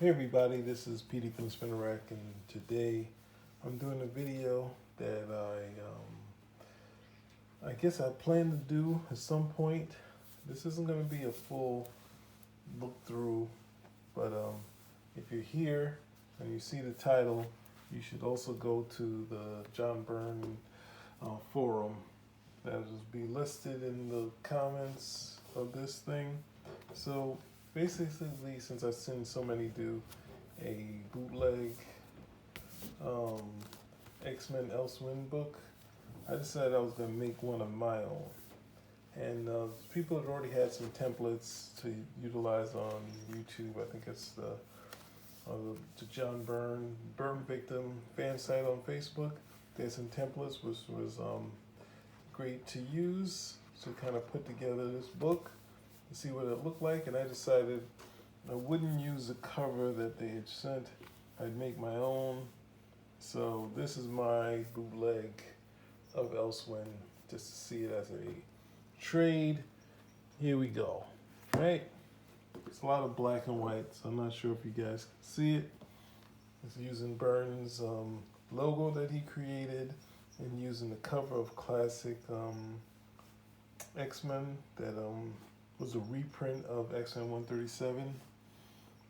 Hey everybody, this is PD from Spinner Rack, and today I'm doing a video that I guess I plan to do at some point. This isn't going to be a full look through, but if you're here and you see the title, you should also go to the John Byrne forum. That will be listed in the comments of this thing. So basically, since I've seen so many do a bootleg um, X-Men Elsewhere book, I decided I was going to make one of my own. And people had already had some templates to utilize on YouTube. I think it's the John Byrne Victim fan site on Facebook. They had some templates, which was great to use to kind of put together this book and see what it looked like. And I decided I wouldn't use the cover that they had sent. I'd make my own. So this is my bootleg of Elsewhere, just to see it as a trade. Here we go. Right? It's a lot of black and white, so I'm not sure if you guys can see it. It's using Byrne's logo that he created and using the cover of classic X-Men that was a reprint of X-Men 137.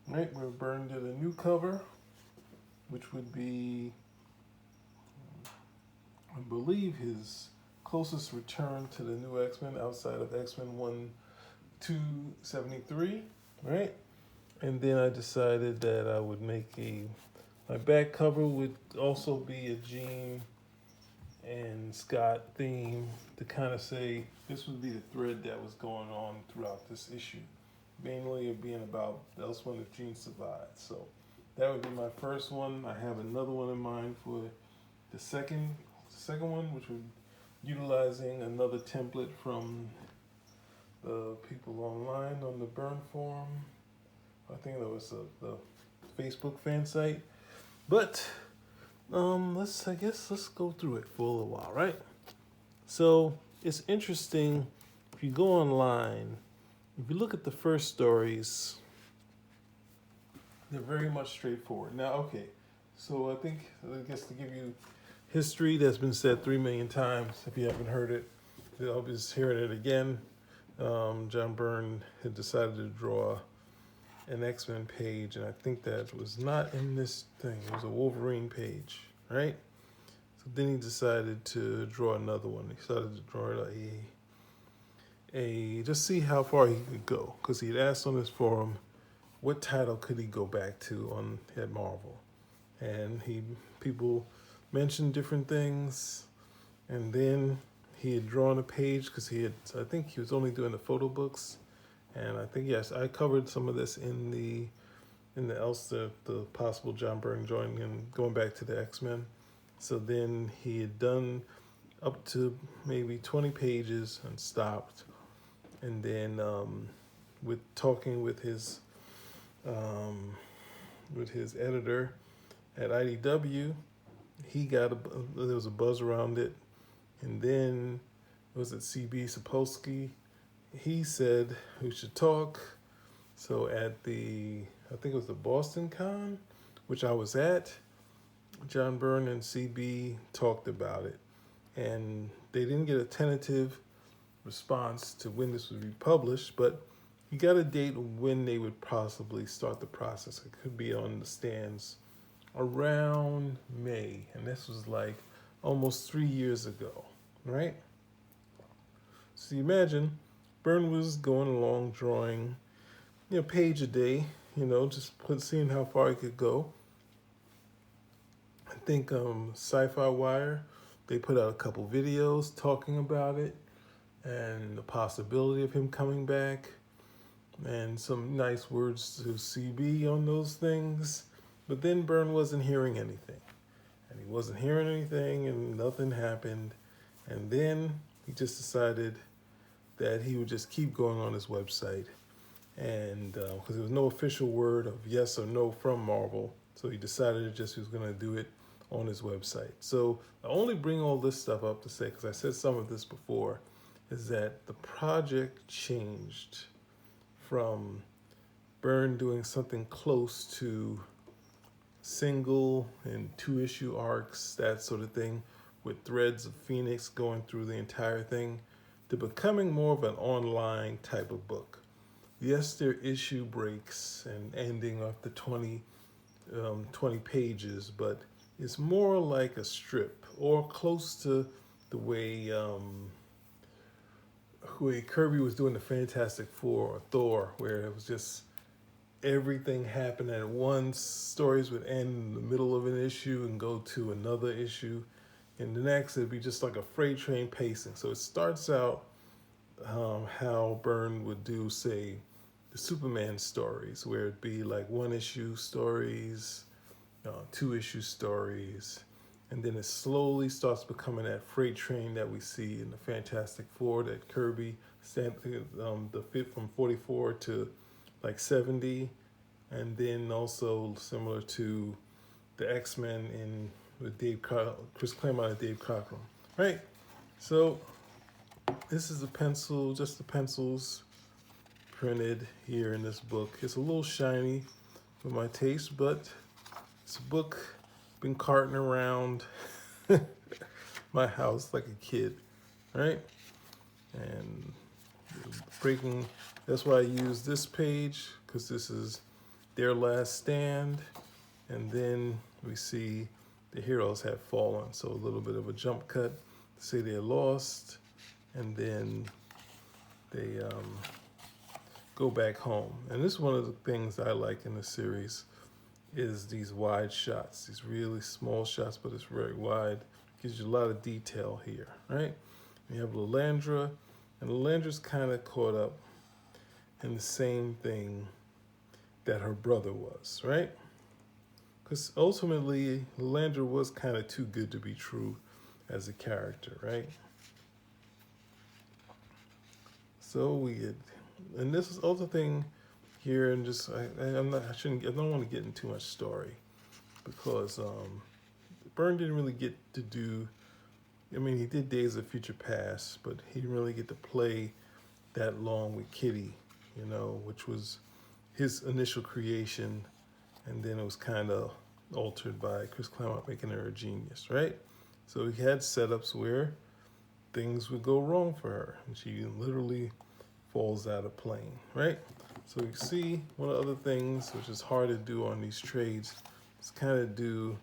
Right, where Byrne did a new cover, which would be, I believe, his closest return to the new X-Men outside of X-Men 273, right? And then I decided that I would make my back cover would also be a Jean and Scott theme to kind of say this would be the thread that was going on throughout this issue. Mainly it being about Elsewhere if Jean survived. So that would be my first one. I have another one in mind for the second one, which would utilizing another template from the people online on the Byrne forum. I think that was the Facebook fan site. But let's go through it for a little while, right? So it's interesting if you go online. If you look at the first stories, they're very much straightforward. Now, okay, so I guess to give you history that's been said 3 million times, if you haven't heard it, I'll be just hearing it again. John Byrne had decided to draw an X-Men page, and I think that was not in this thing. It was a Wolverine page, right? So then he decided to draw another one. He decided to draw just see how far he could go, because he had asked on his forum what title could he go back to at Marvel, and people mentioned different things, and then he had drawn a page because I think he was only doing the photo books, and I think yes, I covered some of this in the the possible John Byrne joining and going back to the X-Men. So then he had done up to maybe 20 pages and stopped. And then with talking with his editor at IDW, there was a buzz around it. And then it was at CB Sapolsky. He said we should talk. So at I think it was the Boston Con, which I was at, John Byrne and CB talked about it. And they didn't get a tentative response to when this would be published, but you got a date when they would possibly start the process. It could be on the stands around May, and this was like almost 3 years ago, right? So you imagine Byrne was going along drawing, page a day, just seeing how far he could go. I think Sci-Fi Wire, they put out a couple videos talking about it and the possibility of him coming back, and some nice words to CB on those things. But then Byrne wasn't hearing anything. And he wasn't hearing anything, and nothing happened. And then he just decided that he would just keep going on his website. And because there was no official word of yes or no from Marvel, so he decided he was going to do it on his website. So I only bring all this stuff up to say, because I said some of this before, is that the project changed from Byrne doing something close to single and 2-issue arcs, that sort of thing, with threads of Phoenix going through the entire thing, to becoming more of an online type of book. Yes, there are issue breaks and ending after 20 pages, but it's more like a strip, or close to the way Kirby was doing the Fantastic Four or Thor, where it was just everything happened at once. Stories would end in the middle of an issue and go to another issue. And the next, it'd be just like a freight train pacing. So it starts out how Byrne would do, say, the Superman stories, where it'd be like 1-issue stories, 2-issue stories, and then it slowly starts becoming that freight train that we see in the Fantastic Four, that Kirby the fit from 44 to like 70, and then also similar to the X-Men in with Chris Claremont and Dave Cockrum, right? So this is just the pencils printed here in this book. It's a little shiny for my taste, but it's a book been carting around my house like a kid, right? And breaking, that's why I use this page, because this is their last stand. And then we see the heroes have fallen. So a little bit of a jump cut to say they're lost. And then they go back home. And this is one of the things I like in the series, is these wide shots, these really small shots, but it's very wide. Gives you a lot of detail here, right? You have Lilandra, and Lilandra's kind of caught up in the same thing that her brother was, right? Because ultimately, Lilandra was kind of too good to be true as a character, right? So we get, and this is other thing here, and just I don't want to get into too much story, because Byrne didn't really get to do. I mean, he did Days of Future Past, but he didn't really get to play that long with Kitty, which was his initial creation, and then it was kind of altered by Chris Claremont making her a genius, right? So he had setups where things would go wrong for her, and she literally falls out of plane, right? So you see, one of the other things which is hard to do on these trades is kind of do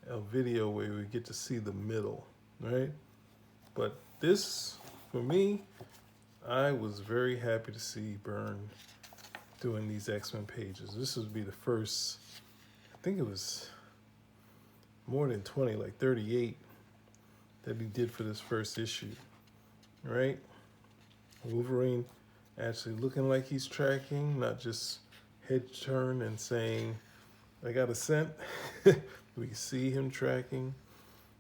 a video where we get to see the middle, right? But this, for me, I was very happy to see Byrne doing these X-Men pages. This would be the first, I think it was more than 20, like 38, that he did for this first issue, right? Wolverine actually looking like he's tracking, not just head turn and saying, I got a scent. We see him tracking.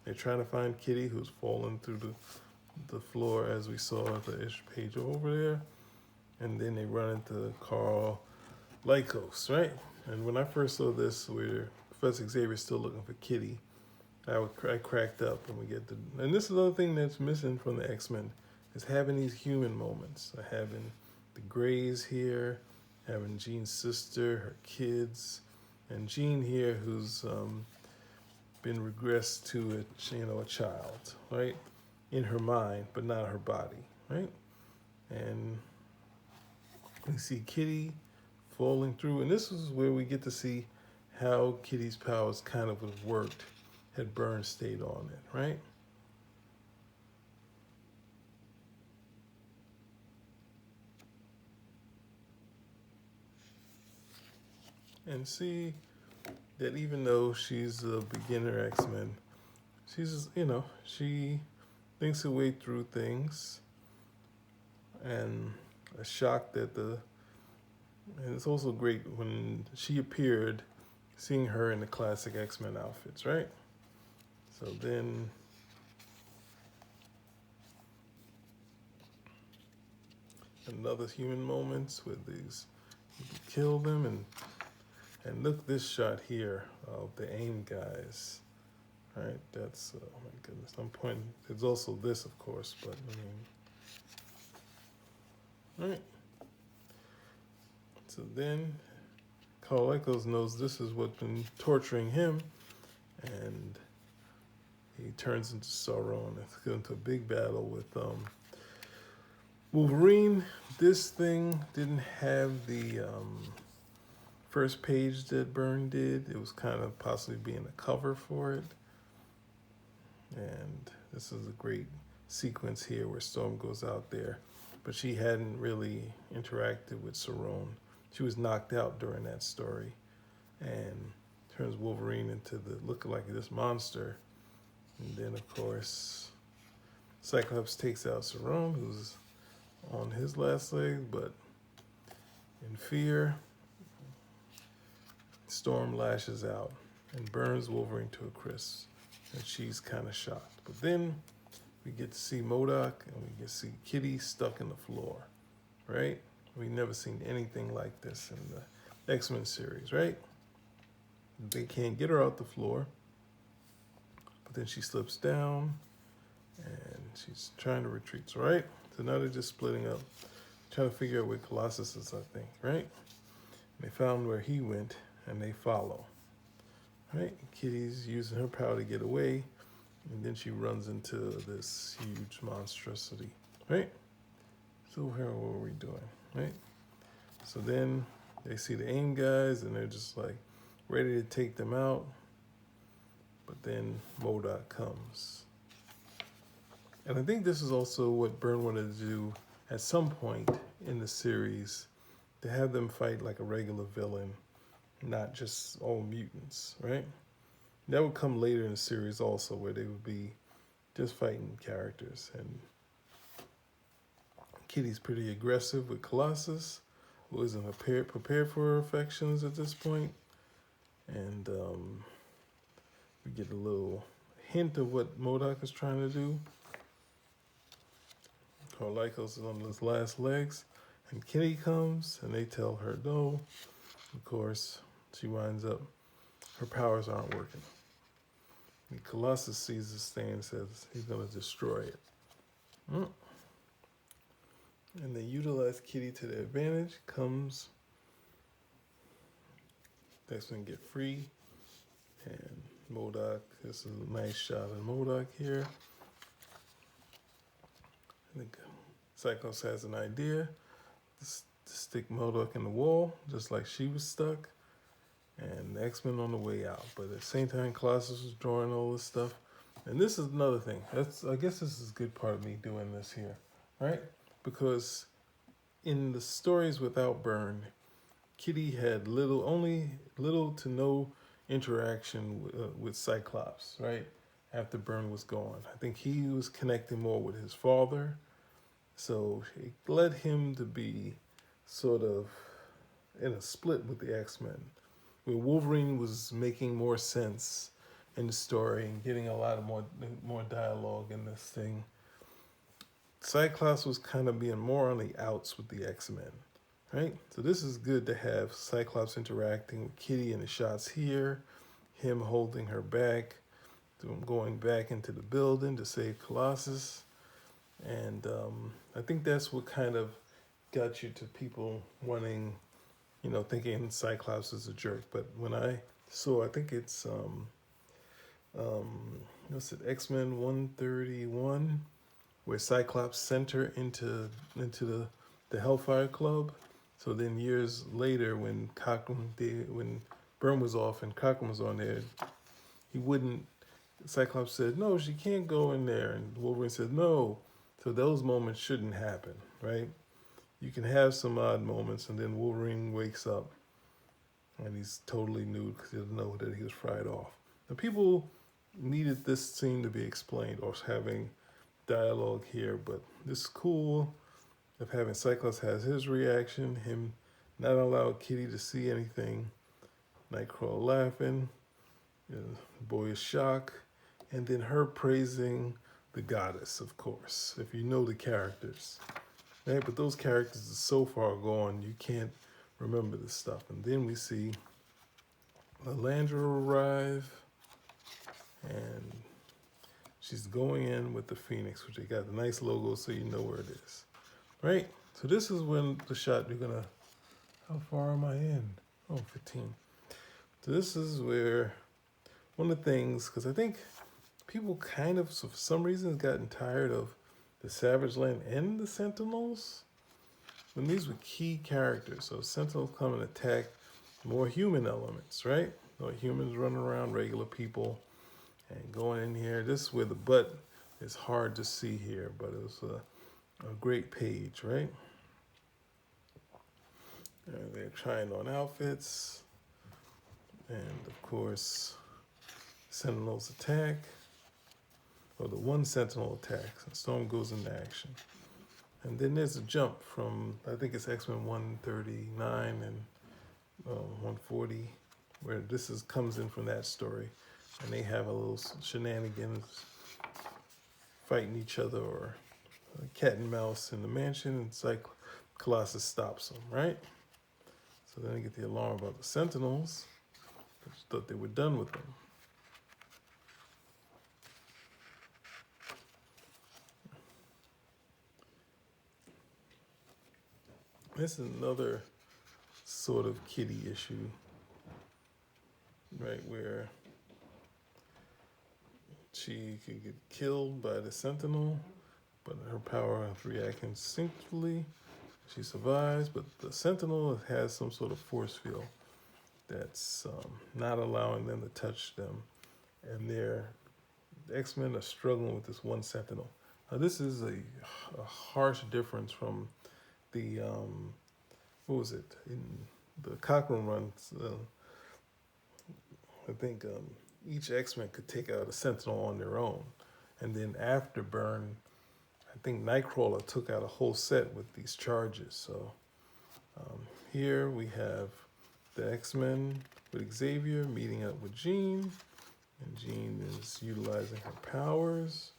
They're trying to find Kitty, who's fallen through the floor, as we saw at the issue page over there. And then they run into Carl Lycos, right? And when I first saw this, where Professor Xavier's still looking for Kitty, I cracked up, and we get and this is the other thing that's missing from the X-Men, is having these human moments. Having the Greys here, having Jean's sister, her kids, and Jean here, who's been regressed to a child, right? In her mind, but not her body, right? And we see Kitty falling through, and this is where we get to see how Kitty's powers kind of would have worked had Byrne stayed on it, right? And see that even though she's a beginner X-Men, she's, she thinks her way through things, and a shock that and it's also great when she appeared, seeing her in the classic X-Men outfits, right? So then another human moments with these, you kill them, and look this shot here of the AIM guys, right? That's, oh my goodness, I'm pointing, there's also this, of course, but all right. So then Carl Echoes knows this is what's been torturing him, and he turns into Sauron. It's going into a big battle with Wolverine. This thing didn't have the first page that Byrne did. It was kind of possibly being a cover for it. And this is a great sequence here where Storm goes out there, but she hadn't really interacted with Sauron. She was knocked out during that story and turns Wolverine into the looking like this monster. And then, of course, Cyclops takes out Sauron, who's on his last leg, but in fear, Storm lashes out and burns Wolverine to a crisp, and she's kind of shocked. But then we get to see MODOK, and we get to see Kitty stuck in the floor, right? We've never seen anything like this in the X-Men series, right? They can't get her out the floor, but then she slips down, and she's trying to retreat, right? So now they're just splitting up, trying to figure out where Colossus is, I think, right? They found where he went, and they follow, right? Kitty's using her power to get away, and then she runs into this huge monstrosity, right? So how are we doing, right? So then they see the AIM guys, and they're just like ready to take them out, but then MODOK comes. And I think this is also what Byrne wanted to do at some point in the series, to have them fight like a regular villain, not just all mutants, right? That would come later in the series also, where they would be just fighting characters. And Kitty's pretty aggressive with Colossus, who isn't prepared for her affections at this point. And we get a little hint of what MODOK is trying to do. Carlycos is on his last legs, and Kitty comes, and they tell her no. Of course, she winds up, her powers aren't working. And Colossus sees this thing and says he's going to destroy it. And they utilize Kitty to their advantage. Comes, that's going to get free. And MODOK, this is a nice shot of MODOK here. I think Cyclops has an idea to stick MODOK in the wall, just like she was stuck. And the X-Men on the way out. But at the same time, Colossus was drawing all this stuff. And this is another thing. I guess this is a good part of me doing this here, right? Because in the stories without Byrne, Kitty had little to no interaction with Cyclops, right? After Byrne was gone. I think he was connecting more with his father. So it led him to be sort of in a split with the X-Men, where Wolverine was making more sense in the story and getting a lot of more dialogue in this thing. Cyclops was kind of being more on the outs with the X-Men, right? So this is good to have Cyclops interacting with Kitty in the shots here, him holding her back, going back into the building to save Colossus. And I think that's what kind of got you to people wanting, thinking Cyclops is a jerk. But when I saw, I think it's, X-Men 131, where Cyclops sent her into the Hellfire Club. So then years later, when Byrne was off and Cochran was on there, Cyclops said, no, she can't go in there. And Wolverine said, no. So those moments shouldn't happen, right? You can have some odd moments, and then Wolverine wakes up, and he's totally nude because he doesn't know that he was fried off. The people needed this scene to be explained, or having dialogue here, but this is cool of having Cyclops has his reaction, him not allow Kitty to see anything, Nightcrawler laughing, boyish shock, and then her praising the goddess, of course, if you know the characters. Right? But those characters are so far gone, you can't remember this stuff. And then we see Lilandra arrive, and she's going in with the Phoenix, which they got the nice logo so you know where it is. Right? So this is when the shot, how far am I in? Oh, 15. So this is where one of the things, because I think people kind of, for some reason, have gotten tired of the Savage Land and the Sentinels. And these were key characters. So Sentinels come and attack more human elements, right? Like humans running around, regular people, and going in here. This is where the butt is hard to see here, but it was a great page, right? And they're trying on outfits. And of course, Sentinels attack. Or the one Sentinel attacks, and Storm goes into action. And then there's a jump from, I think it's X-Men 139 and 140, where comes in from that story. And they have a little shenanigans fighting each other, or cat and mouse in the mansion, and it's like Colossus stops them, right? So then they get the alarm about the Sentinels. They just thought they were done with them. This is another sort of kiddie issue, right, where she could get killed by the Sentinel, but her power reacts instinctively. She survives, but the Sentinel has some sort of force field that's not allowing them to touch them, and the X-Men are struggling with this one Sentinel. Now, this is a harsh difference from the what was it in the Cochrane runs? I think each X-Men could take out a Sentinel on their own, and then after Byrne, I think Nightcrawler took out a whole set with these charges. So here we have the X-Men with Xavier meeting up with Jean, and Jean is utilizing her powers,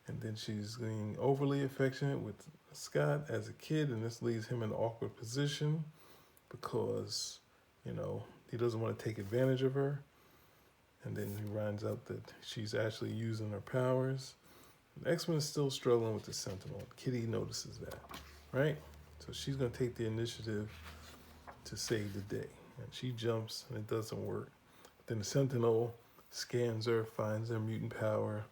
and then she's being overly affectionate with Scott as a kid, and this leaves him in an awkward position because, he doesn't want to take advantage of her. And then he finds out that she's actually using her powers. The X-Men is still struggling with the Sentinel. Kitty notices that, right? So she's going to take the initiative to save the day. And she jumps, and it doesn't work. But then the Sentinel scans her, finds her mutant power,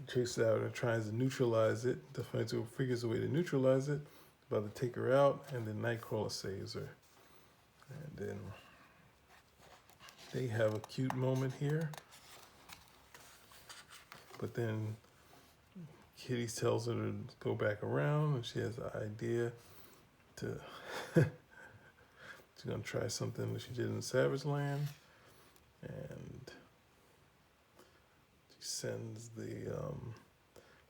chases out and tries to neutralize it. Defensively figures a way to neutralize it, about to take her out, and then Nightcrawler saves her. And then they have a cute moment here. But then Kitty tells her to go back around, and she has the idea to she's gonna try something that she did in Savage Land, and she sends the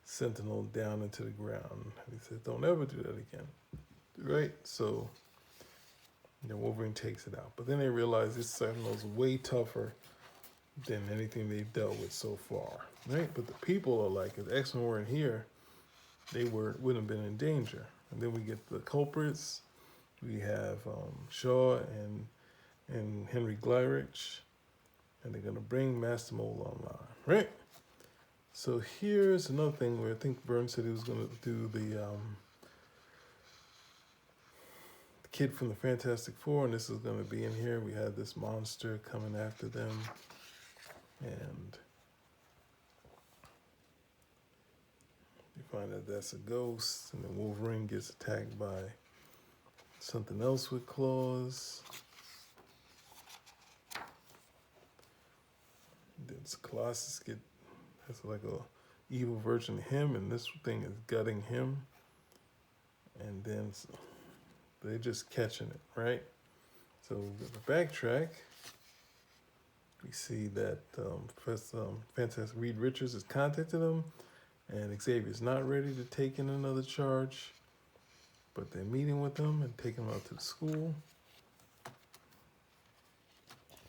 Sentinel down into the ground. He says, "Don't ever do that again." Right? So Wolverine takes it out, but then they realize this Sentinel is way tougher than anything they've dealt with so far. Right? But the people are like, if the X-Men weren't here, they wouldn't have been in danger. And then we get the culprits. We have Shaw and Henry Glyrich, and they're gonna bring Mastermold online, right? So here's another thing where I think Byrne said he was gonna do the kid from the Fantastic Four, and this is gonna be in here. We have this monster coming after them, and you find out that's a ghost, and then Wolverine gets attacked by something else with claws. Then Colossus has like a evil version of him, and this thing is gutting him. And then they're just catching it, right? So the backtrack, we see that Fantastic Reed Richards has contacted him, and Xavier's not ready to take in another charge, but they're meeting with him and taking him out to the school.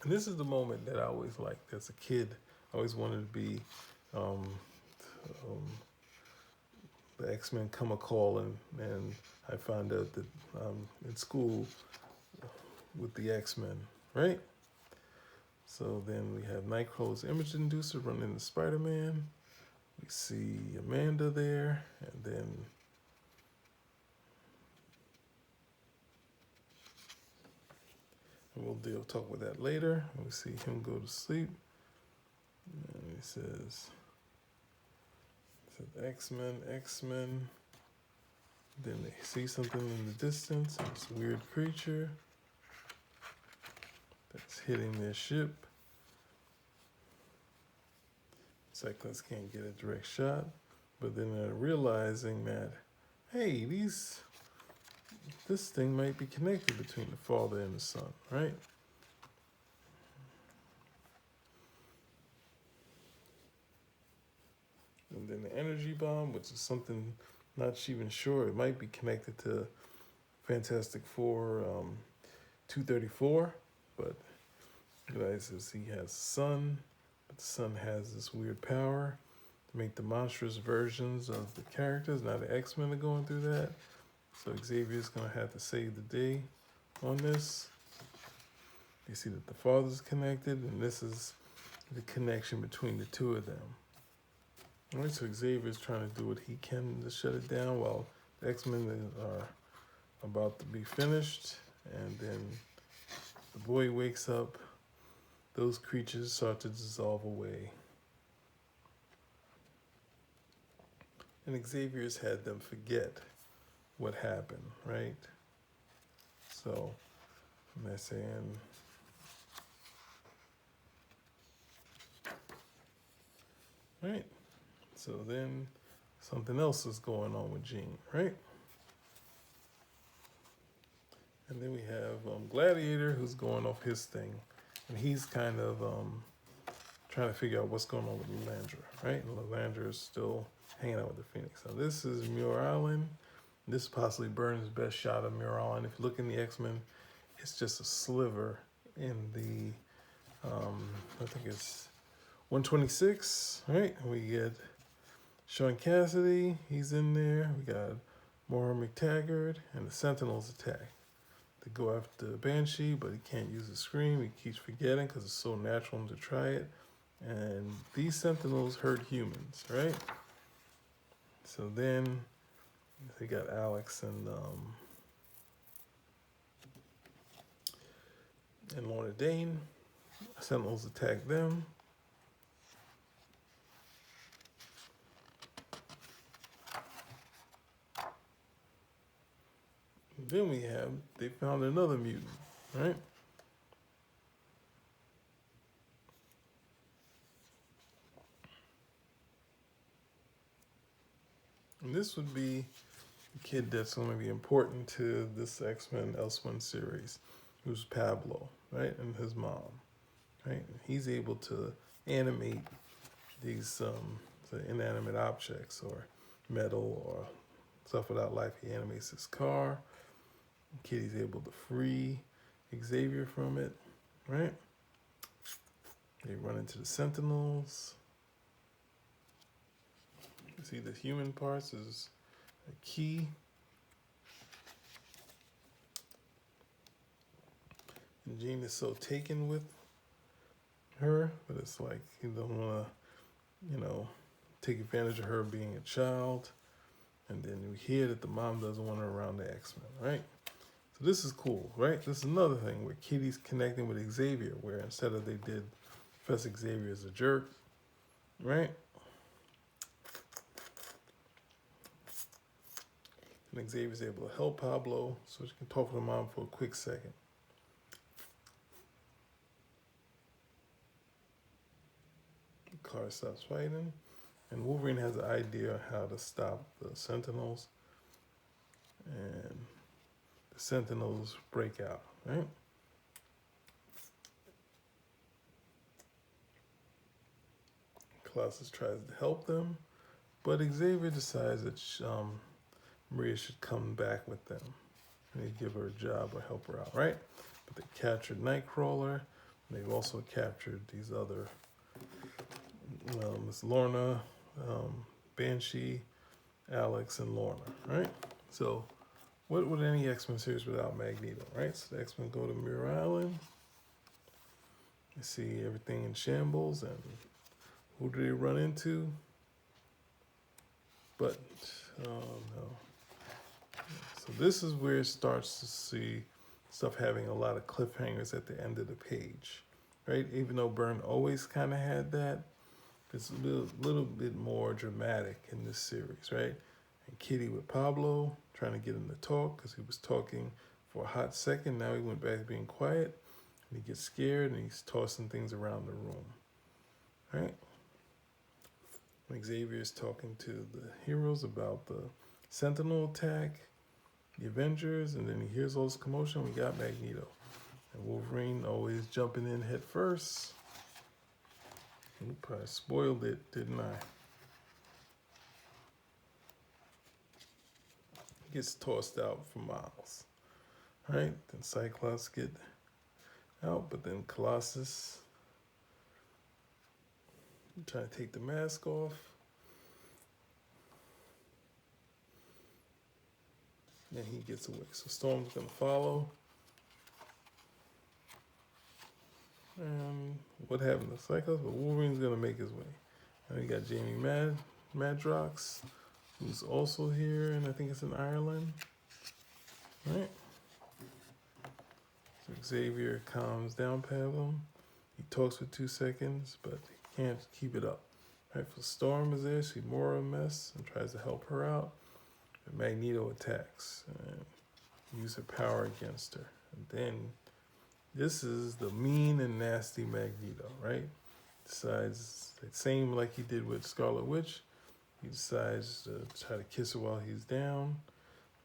And this is the moment that I always liked as a kid. I always wanted to be the X-Men come a call, and I found out that in school with the X-Men, right? So then we have Nightcrawler's image inducer running into Spider-Man. We see Amanda there, and then We'll talk with that later. We see him go to sleep. And he says X-Men, X-Men. Then they see something in the distance, this weird creature that's hitting their ship. Cyclists can't get a direct shot, but then they're realizing that, hey, this thing might be connected between the father and the son, right? And then the energy bomb, which is something not even sure, it might be connected to Fantastic Four 234, but realizes he has a son, but the son has this weird power to make the monstrous versions of the characters. Now the X-Men are going through that, so Xavier's gonna have to save the day on this. You see that the father's connected, and this is the connection between the two of them. All right, so Xavier's trying to do what he can to shut it down while the X-Men are about to be finished, and then the boy wakes up. Those creatures start to dissolve away. And Xavier's had them forget what happened, right? So, they're saying, right? So then something else is going on with Jean, right? And then we have Gladiator, who's going off his thing. And he's kind of trying to figure out what's going on with Lilandra, right? And Lilandra is still hanging out with the Phoenix. Now this is Muir Island. This is possibly Byrne's best shot of Muir Island. If you look in the X-Men, it's just a sliver in the, I think it's 126, right? We get Sean Cassidy, he's in there. We got Maura McTaggart, and the Sentinels attack. They go after Banshee, but he can't use the scream. He keeps forgetting because it's so natural to try it. And these Sentinels hurt humans, right? So then they got Alex and Lorna Dane. Sentinels attack them. Then they found another mutant, right? And this would be the kid that's going to be important to this X-Men Elseworlds series, who's Pablo, right? And his mom, right? He's able to animate these the inanimate objects or metal or stuff without life. He animates his car. Kitty's able to free Xavier from it, right? They run into the Sentinels. You see the human parts is a key. And Jean is so taken with her, but it's like he doesn't want to, take advantage of her being a child. And then we hear that the mom doesn't want her around the X-Men, right? So this is cool, right? This is another thing where Kitty's connecting with Xavier, where instead of they did Professor Xavier as a jerk, right? And Xavier's able to help Pablo, so she can talk to the mom for a quick second. The car stops fighting, and Wolverine has an idea how to stop the Sentinels. And the Sentinels break out, right? Colossus tries to help them, but Xavier decides that Maria should come back with them. And they give her a job or help her out, right? But they captured Nightcrawler. And they've also captured these other, Miss Lorna, Banshee, Alex, and Lorna, right? So what would any X-Men series without Magneto, right? So the X-Men go to Muir Island. You see everything in shambles, and who do they run into? But, oh no. So this is where it starts to see stuff having a lot of cliffhangers at the end of the page, right? Even though Byrne always kind of had that, it's a little bit more dramatic in this series, right? And Kitty with Pablo, trying to get him to talk because he was talking for a hot second. Now he went back to being quiet, and he gets scared, and he's tossing things around the room, right? Xavier's talking to the heroes about the Sentinel attack, the Avengers, and then he hears all this commotion. We got Magneto. And Wolverine always jumping in head first. Oop, I spoiled it, didn't I? He gets tossed out for miles. Alright, then Cyclops get out, but then Colossus trying to take the mask off. And he gets away. So Storm's gonna follow. And what happened to Cyclops? But Wolverine's gonna make his way. And we got Jamie Madrox, who's also here, and I think it's in Ireland. Right? So Xavier calms down Pablo. He talks for 2 seconds, but he can't keep it up. Right? So Storm is there, she's more of a mess and tries to help her out. And Magneto attacks and uses her power against her. And then this is the mean and nasty Magneto, right? Decides, same like he did with Scarlet Witch, he decides to try to kiss her while he's down,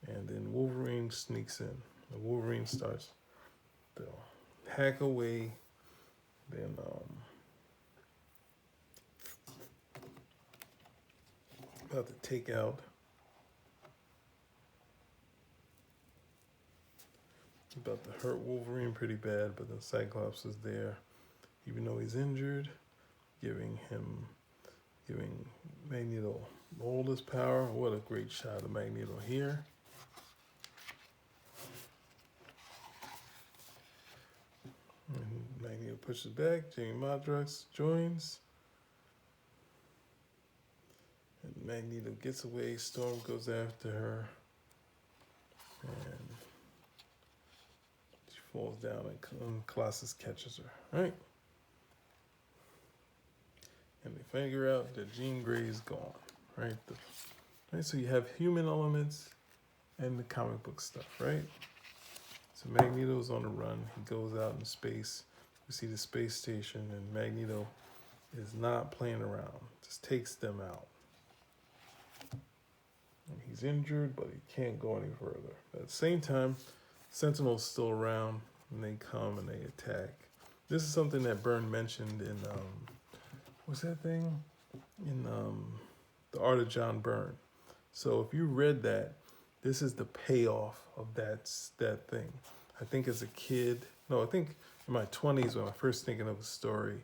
and then Wolverine sneaks in. And Wolverine starts to hack away, then about to take out about to hurt Wolverine pretty bad, but then Cyclops is there, even though he's injured, giving Magneto all his power. What a great shot of Magneto here. And Magneto pushes back, Jamie Madrox joins. And Magneto gets away, Storm goes after her. And she falls down and Colossus catches her, right? And they figure out that Jean Grey's gone, right? Right? So you have human elements and the comic book stuff, right? So Magneto's on the run. He goes out in space. We see the space station, and Magneto is not playing around. Just takes them out. And he's injured, but he can't go any further. At the same time, Sentinels still around, and they come and they attack. This is something that Byrne mentioned in what's that thing? In The Art of John Byrne. So if you read that, this is the payoff of that thing. I think as a kid, I think in my 20s when I first thinking of a story,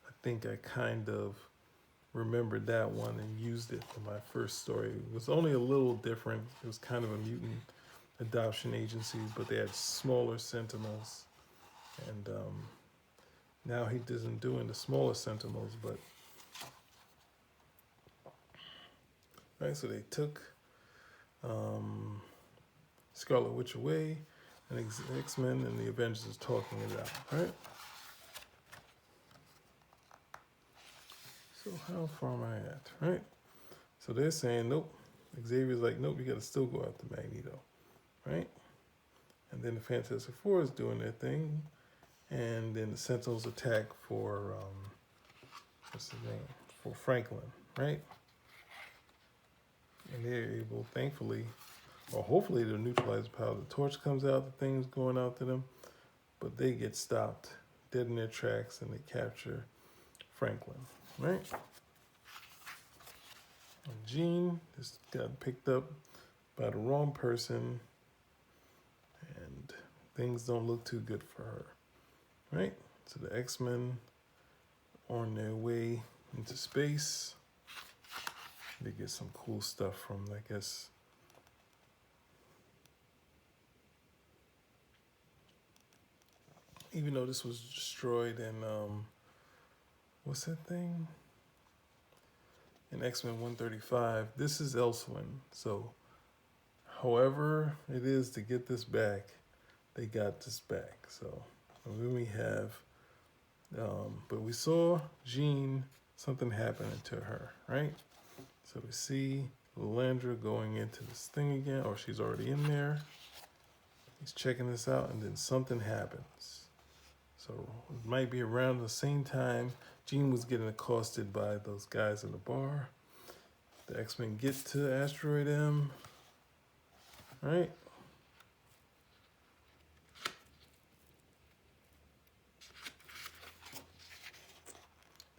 I think I kind of remembered that one and used it for my first story. It was only a little different. It was kind of a mutant adoption agency, but they had smaller Sentinels. And now he isn't doing the smaller Sentinels, but right, so they took Scarlet Witch away, and X-Men and the Avengers is talking it out, right? So how far am I at, right? So they're saying, nope. Xavier's like, nope, you gotta still go after Magneto, right? And then the Fantastic Four is doing their thing, and then the Sentinels attack for, what's his name? For Franklin, right? And they're able, thankfully, or hopefully to neutralize the power. The torch comes out, the thing's going out to them, but they get stopped dead in their tracks and they capture Franklin, right? And Jean just got picked up by the wrong person and things don't look too good for her, right? So the X-Men on their way into space. They get some cool stuff from, I guess, even though this was destroyed in, what's that thing? In X-Men 135, this is Elsewhere. So, however it is to get this back, they got this back. So and then we have, but we saw Jean, something happening to her, right? So we see Lilandra going into this thing again, or she's already in there. He's checking this out, and then something happens. So it might be around the same time Jean was getting accosted by those guys in the bar. The X-Men get to Asteroid M, right?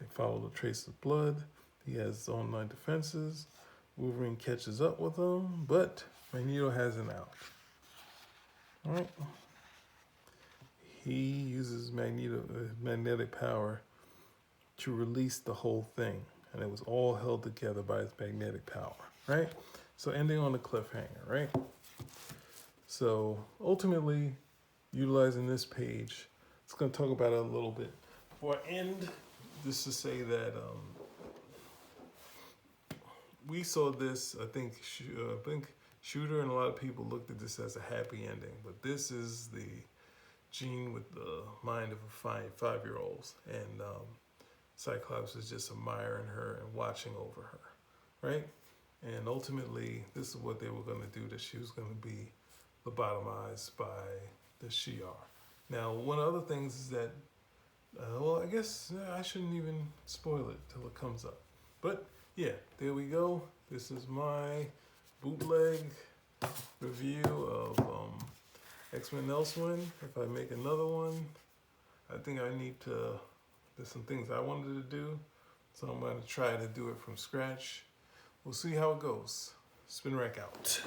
They follow the trace of blood. He has online defenses. Wolverine catches up with him, but Magneto has an out. All right. He uses magnetic power to release the whole thing, and it was all held together by his magnetic power, right? So ending on a cliffhanger, right? So ultimately, utilizing this page, it's going to talk about it a little bit. Before I end, just to say that we saw this, I think Shooter and a lot of people looked at this as a happy ending, but this is the Jean with the mind of a five-year-old, and Cyclops is just admiring her and watching over her, right? And ultimately, this is what they were going to do, that she was going to be lobotomized by the Shi'ar. Now, one of the other things is that, well, I guess I shouldn't even spoil it till it comes up. But yeah, there we go. This is my bootleg review of X-Men Elsewhere. If I make another one, I think I need to, there's some things I wanted to do, so I'm going to try to do it from scratch. We'll see how it goes. Spin Rack out.